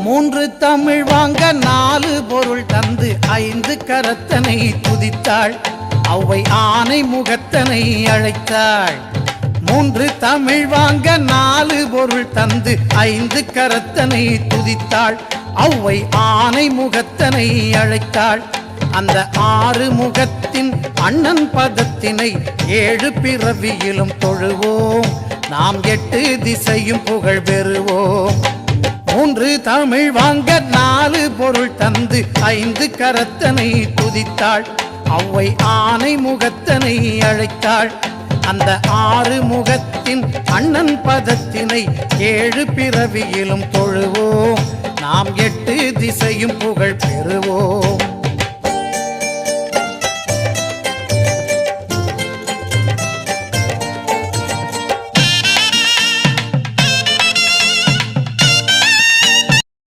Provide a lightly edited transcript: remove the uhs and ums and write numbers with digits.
மூன்று தமிழ் வாங்க நாலு பொருள் தந்து ஐந்து கரத்தனை துதித்தாள். அவ்வை ஆனை முகத்தனை அழைத்தாள். மூன்று தமிழ் வாங்க நாலு பொருள் தந்து ஐந்து கரத்தனை துதித்தாள். அவ்வை ஆனை முகத்தனை அழைத்தாள். அந்த ஆறு முகத்தின் அண்ணன் பதத்தினை ஏழு பிறவியிலும் தொழுவோம். நாம் எட்டு திசையும் புகழ் பெறுவோம். மூன்று தமிழ் வாங்க நாலு பொருள் தந்து ஐந்து கரத்தனை துதித்தாள். அவ்வை ஆனை முகத்தனை அழைத்தாள். அந்த ஆறு முகத்தின் அண்ணன் பதத்தினை ஏழு பிறவியிலும் தொழுவோம். நாம் எட்டு திசையும் புகழ் பெறுவோம்.